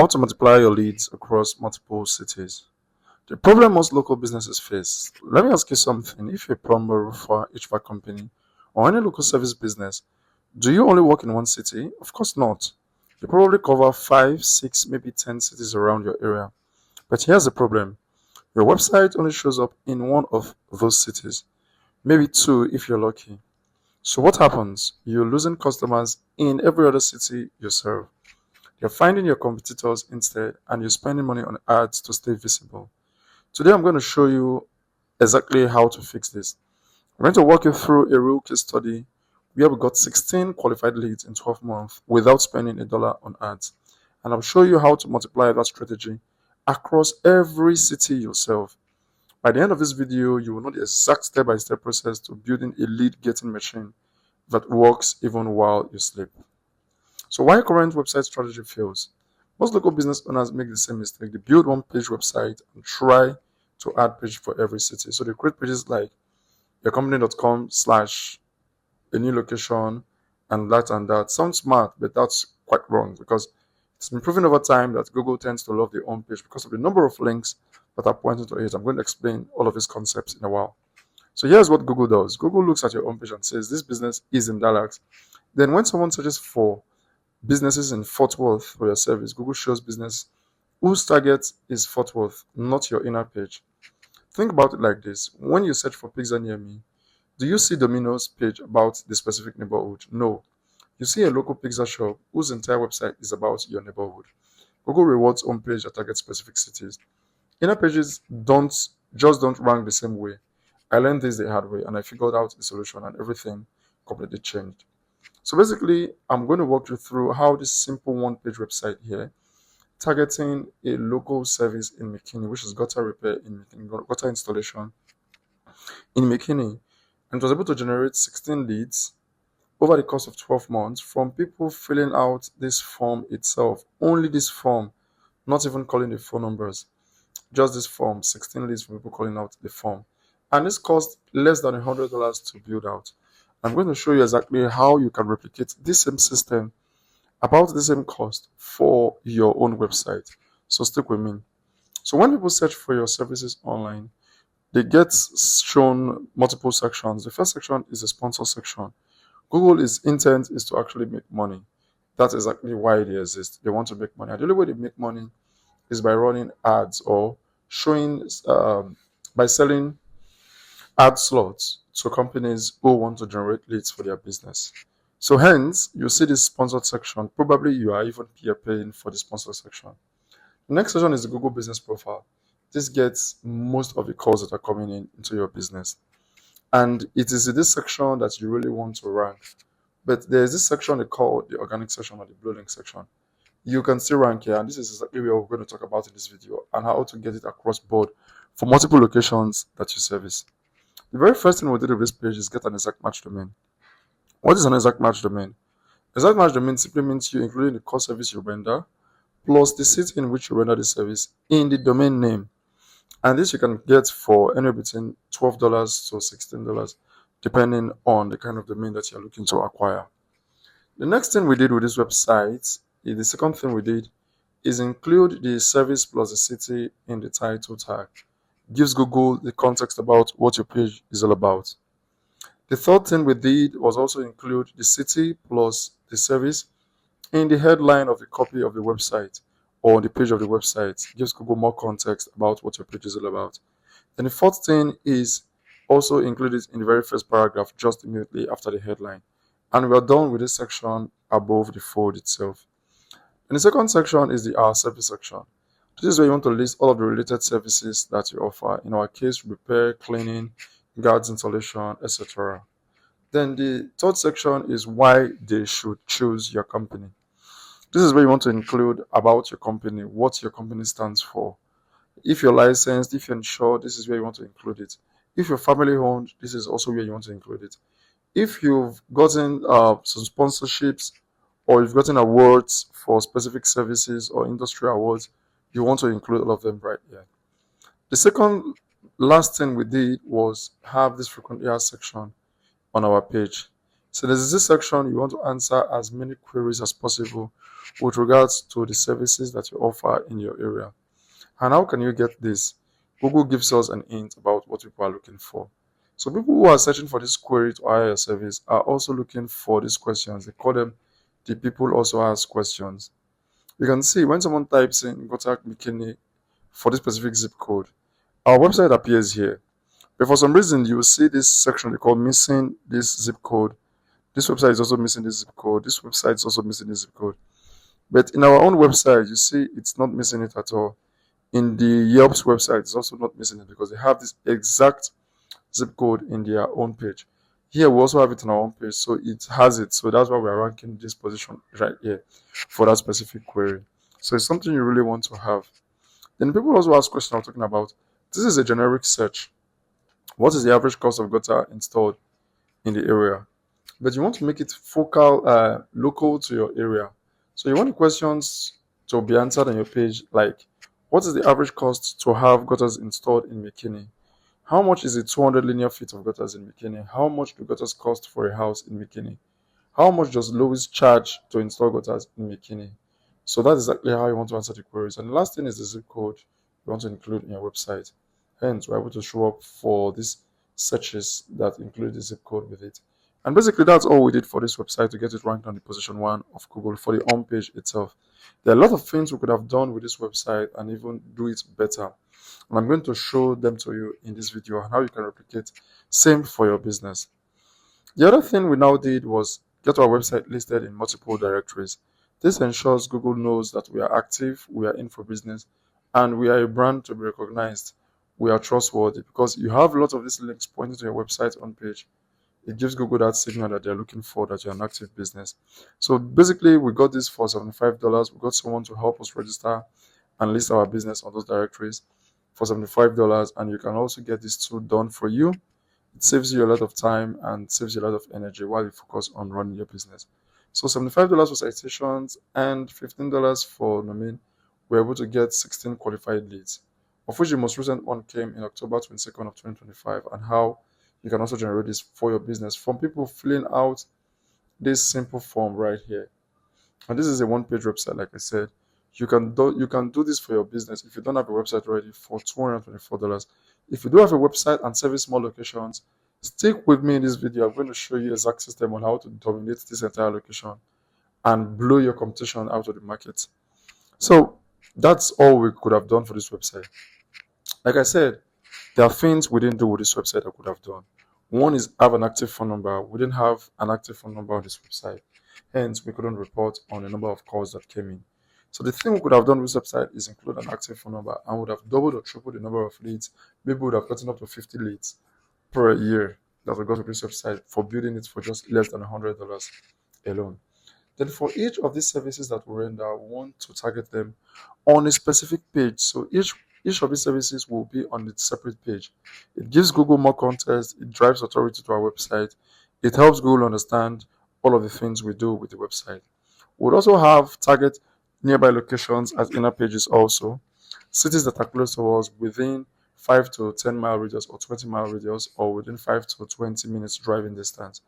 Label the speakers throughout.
Speaker 1: How to multiply your leads across multiple cities. The problem most local businesses face. Let me ask you something. If you're a plumber, roofer, HVAC company, or any local service business, do you only work in one city? Of course not. You probably cover 5, 6, maybe 10 cities around your area. But here's the problem. Your website only shows up in one of those cities, maybe two if you're lucky. So what happens? You're losing customers in every other city you serve. You're finding your competitors instead, and you're spending money on ads to stay visible. Today I'm going to show you exactly how to fix this. I'm going to walk you through a real case study where we got 16 qualified leads in 12 months without spending a dollar on ads. And I'll show you how to multiply that strategy across every city you serve. By the end of this video, you will know the exact step-by-step process to building a lead-getting machine that works even while you sleep. So why current website strategy fails? Most local business owners make the same mistake. They build one-page website and try to add page for every city. So they create pages like yourcompany.com/a new location and that. Sounds smart, but that's quite wrong because it's been proven over time that Google tends to love their own page because of the number of links that are pointing to it. I'm going to explain all of these concepts in a while. So here's what Google does. Google looks at your home page and says this business is in Dallas. Then when someone searches for businesses in Fort Worth for your service, Google shows business whose target is Fort Worth, not your inner page. Think about it like this. When you search for pizza near me, do you see Domino's page about the specific neighborhood? No. You see a local pizza shop whose entire website is about your neighborhood. Google rewards homepage that target specific cities. Inner pages don't rank the same way. I learned this the hard way and I figured out the solution and everything completely changed. So basically, I'm going to walk you through how this simple one-page website here, targeting a local service in McKinney, which is gutter repair in McKinney, gutter installation in McKinney, and was able to generate 16 leads over the course of 12 months from people filling out this form itself. Only this form, not even calling the phone numbers, just this form, 16 leads from people calling out the form. And this cost less than $100 to build out. I'm going to show you exactly how you can replicate this same system about the same cost for your own website. So stick with me. So when people search for your services online, they get shown multiple sections. The first section is the sponsor section. Google's intent is to actually make money. That's exactly why they exist. They want to make money. And the only way they make money is by running ads or showing, by selling ad slots to companies who want to generate leads for their business. So hence, you see this sponsored section. Probably you are even peer paying for the sponsored section. The next section is the Google Business Profile. This gets most of the calls that are coming into your business. And it is in this section that you really want to rank. But there's this section they call the organic section or the blue link section. You can still rank here, and this is exactly what we're going to talk about in this video and how to get it across board for multiple locations that you service. The very first thing we did with this page is get an exact match domain. What is an exact match domain? Exact match domain simply means you including the core service you render plus the city in which you render the service in the domain name. And this you can get for anywhere between $12 to $16, depending on the kind of domain that you're looking to acquire. The next thing we did with this website, the second thing we did, is include the service plus the city in the title tag. Gives Google the context about what your page is all about. The third thing we did was also include the city plus the service in the headline of the copy of the website or the page of the website. Gives Google more context about what your page is all about. Then the fourth thing is also included in the very first paragraph just immediately after the headline. And we're done with this section above the fold itself. And the second section is the Our Service section. This is where you want to list all of the related services that you offer. In our case, repair, cleaning, guards installation, etc. Then the third section is why they should choose your company. This is where you want to include about your company, what your company stands for. If you're licensed, if you're insured, this is where you want to include it. If you're family owned, this is also where you want to include it. If you've gotten some sponsorships or you've gotten awards for specific services or industry awards, you want to include all of them right here. The second last thing we did was have this frequently asked section on our page. So there's this section you want to answer as many queries as possible with regards to the services that you offer in your area. And how can you get this? Google gives us an hint about what people are looking for. So people who are searching for this query to hire a service are also looking for these questions. They call them the people also ask questions. You can see when someone types in Gotak McKinney for this specific zip code, our website appears here. But for some reason, you will see this section they call missing this zip code. This website is also missing this zip code. This website is also missing this zip code. But in our own website, you see it's not missing it at all. In the Yelp's website, it's also not missing it because they have this exact zip code in their own page. Here, we also have it on our own page, so it has it. So that's why we are ranking this position right here for that specific query. So it's something you really want to have. Then people also ask questions I'm talking about. This is a generic search. What is the average cost of gutter installed in the area? But you want to make it focal, local to your area. So you want the questions to be answered on your page, like what is the average cost to have gutters installed in McKinney? How much is it 200 linear feet of gutters in McKinney? How much do gutters cost for a house in McKinney? How much does Lois charge to install gutters in McKinney? So that's exactly how you want to answer the queries. And the last thing is the zip code you want to include in your website. Hence, we're able to show up for these searches that include the zip code with it. And basically, that's all we did for this website to get it ranked on the position 1 of Google for the home page itself. There are a lot of things we could have done with this website and even do it better. And I'm going to show them to you in this video and how you can replicate same for your business. The other thing we now did was get our website listed in multiple directories. This ensures Google knows that we are active, we are in for business, and we are a brand to be recognized. We are trustworthy because you have a lot of these links pointing to your website on page. It gives Google that signal that they're looking for, that you're an active business. So basically, we got this for $75. We got someone to help us register and list our business on those directories for $75. And you can also get this tool done for you. It saves you a lot of time and saves you a lot of energy while you focus on running your business. So $75 for citations and $15 for domain. We're able to get 16 qualified leads, of which the most recent one came in October 22nd of 2025, and how you can also generate this for your business from people filling out this simple form right here. And this is a one-page website, like I said. You can do this for your business if you don't have a website already for $224. If you do have a website and service small locations, stick with me in this video. I'm going to show you exact system on how to dominate this entire location and blow your competition out of the market. So that's all we could have done for this website. Like I said, there are things we didn't do with this website I could have done. One is have an active phone number. We didn't have an active phone number on this website. Hence, we couldn't report on the number of calls that came in. So the thing we could have done with this website is include an active phone number and would have doubled or tripled the number of leads. Maybe would have gotten up to 50 leads per year that we got with this website for building it for just less than $100 alone. Then for each of these services that we render, we want to target them on a specific page. So each of these services will be on its separate page. It gives Google more context, it drives authority to our website, it helps Google understand all of the things we do with the website. We'll also have target nearby locations as inner pages also, cities that are close to us within 5 to 10 mile radius or 20 mile radius or within 5 to 20 minutes driving distance.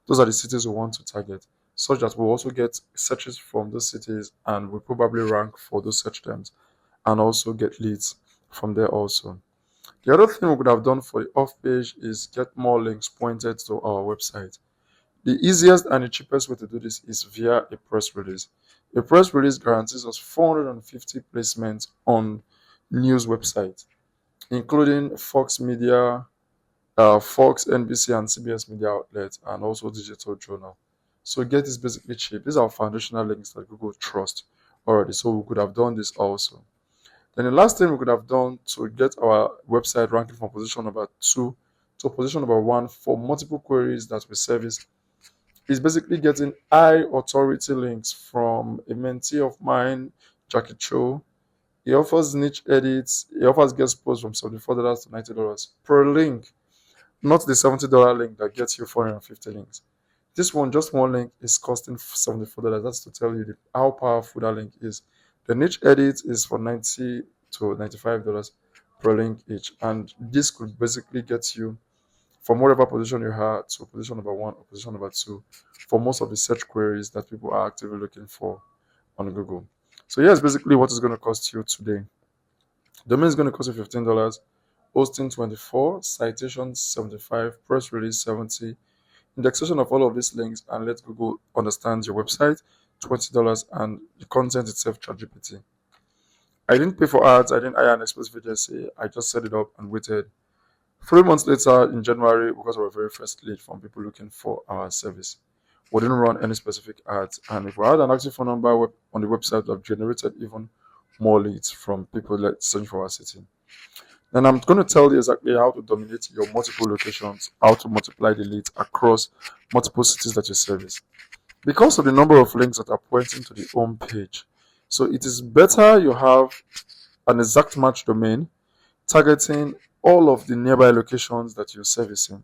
Speaker 1: Those are the cities we want to target, such that we'll also get searches from those cities and we'll probably rank for those search terms and also get leads from there also. The other thing we could have done for the off page is get more links pointed to our website. The easiest and the cheapest way to do this is via a press release. A press release guarantees us 450 placements on news websites, including Fox Media, Fox, NBC, and CBS media outlets, and also digital journal. So get is basically cheap. These are foundational links that Google trusts already. So we could have done this also. Then the last thing we could have done to get our website ranking from position number 2 to position number 1 for multiple queries that we service is basically getting high authority links from a mentee of mine, Jackie Cho. He offers niche edits. He offers guest posts from $74 to $90 per link, not the $70 link that gets you 450 links. This one, just one link, is costing $74. That's to tell you how powerful that link is. The niche edit is for $90 to $95 per link each, and this could basically get you from whatever position you have to position number 1 or position number 2 for most of the search queries that people are actively looking for on Google. So here's basically what it's going to cost you today. Domain is going to cost you $15, hosting 24, citations 75, press release 70, indexation of all of these links, and let Google understand your website $20, and the content itself ChatGPT. I didn't pay for ads, I didn't hire an expert video say, I just set it up and waited. 3 months later, in January, because of our very first lead from people looking for our service, we didn't run any specific ads. And if we had an active phone number on the website, we have generated even more leads from people searching for our city. Then I'm going to tell you exactly how to dominate your multiple locations, how to multiply the leads across multiple cities that you service. Because of the number of links that are pointing to the home page, so it is better you have an exact match domain targeting all of the nearby locations that you're servicing,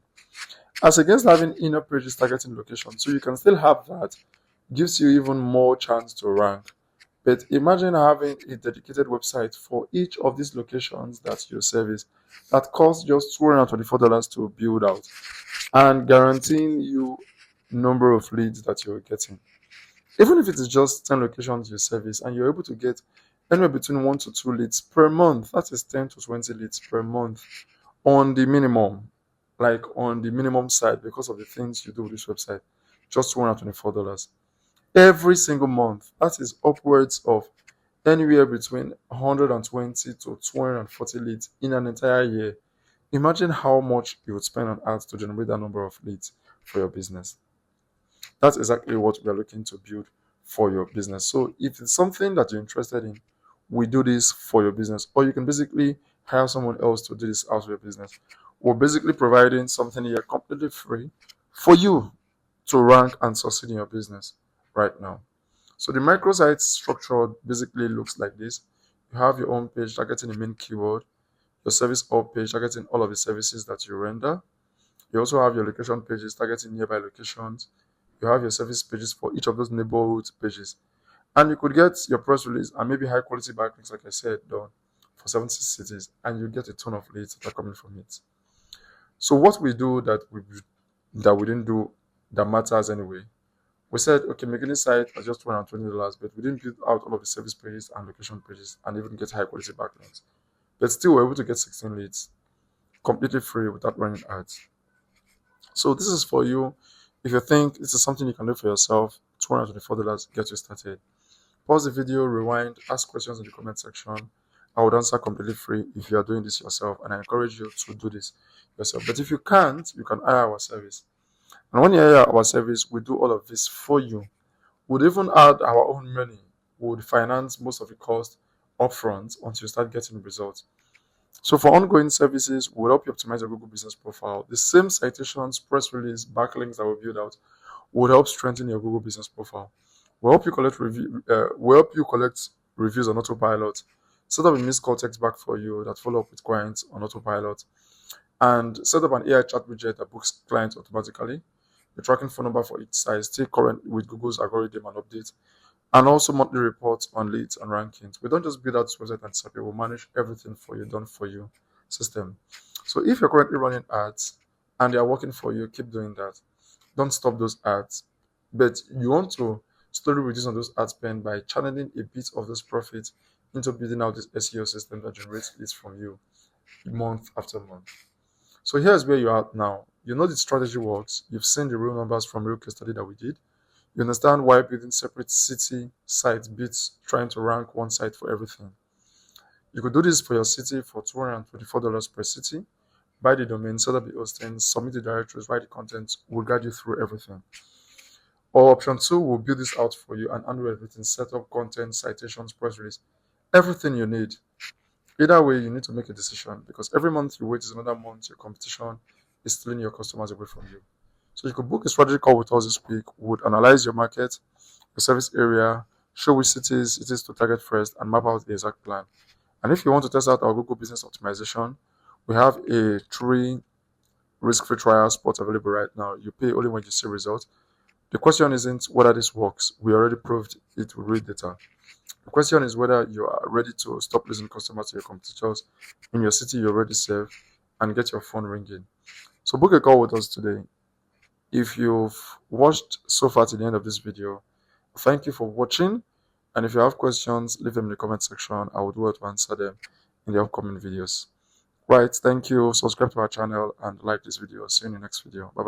Speaker 1: as against having inner pages targeting locations. So you can still have that, gives you even more chance to rank. But imagine having a dedicated website for each of these locations that you service that costs just $224 to build out, and guaranteeing you number of leads that you're getting. Even if it is just 10 locations you service and you're able to get anywhere between 1 to 2 leads per month, that is 10 to 20 leads per month on the minimum, like on the minimum side, because of the things you do with this website, just $224 every single month. That is upwards of anywhere between 120 to 240 leads in an entire year. Imagine how much you would spend on ads to generate that number of leads for your business. That's exactly what we are looking to build for your business. So if it's something that you're interested in, we do this for your business, or you can basically hire someone else to do this out of your business. We're basically providing something here completely free for you to rank and succeed in your business right now. So the microsite structure basically looks like this. You have your own page targeting the main keyword, your service all page targeting all of the services that you render. You also have your location pages targeting nearby locations. You have your service pages for each of those neighborhood pages. And you could get your press release and maybe high quality backlinks, like I said, done for 70 cities, and you get a ton of leads that are coming from it. So what we do that we didn't do that matters anyway, we said, okay, making a site at just $220, but we didn't build out all of the service pages and location pages and even get high quality backlinks. But still, we're able to get 16 leads completely free without running ads. So this is for you. If you think this is something you can do for yourself, $224 get you started. Pause the video, rewind, ask questions in the comment section. I would answer completely free if you are doing this yourself, and I encourage you to do this yourself. But if you can't, you can hire our service. And when you hire our service, we do all of this for you. We'd even add our own money. We would finance most of the cost upfront until you start getting results. So for ongoing services, we'll help you optimize your Google business profile. The same citations, press release, backlinks that we build out will help strengthen your Google business profile. We'll help you collect reviews on autopilot, set up a missed call text back for you that follow up with clients on autopilot, and set up an AI chat widget that books clients automatically. The tracking phone number for each site, stay current with Google's algorithm and updates, and also monthly reports on leads and rankings. We don't just build out this website and disappear. We'll manage everything for you, done for you system. So if you're currently running ads and they are working for you, keep doing that. Don't stop those ads. But you want to slowly reduce on those ad spend by channeling a bit of those profits into building out this SEO system that generates leads from you month after month. So here's where you're at now. You know the strategy works. You've seen the real numbers from real case study that we did. You understand why building separate city sites beats trying to rank one site for everything. You could do this for your city for $224 per city. Buy the domain, set up the hosting, submit the directories, write the content. We'll guide you through everything. Or option 2, we'll build this out for you and handle everything, set up content, citations, press release, everything you need. Either way, you need to make a decision, because every month you wait is another month your competition is stealing your customers away from you. So you could book a strategy call with us this week. We would analyze your market, your service area, show which cities it is to target first, and map out the exact plan. And if you want to test out our Google Business Optimization, we have a 3 risk-free trial spots available right now. You pay only when you see results. The question isn't whether this works. We already proved it with real data. The question is whether you are ready to stop losing customers to your competitors in your city you already serve and get your phone ringing. So book a call with us today. If you've watched so far to the end of this video, thank you for watching. And if you have questions, leave them in the comment section. I would do to answer them in the upcoming videos. Right, thank you. Subscribe to our channel and like this video. See you in the next video. Bye bye.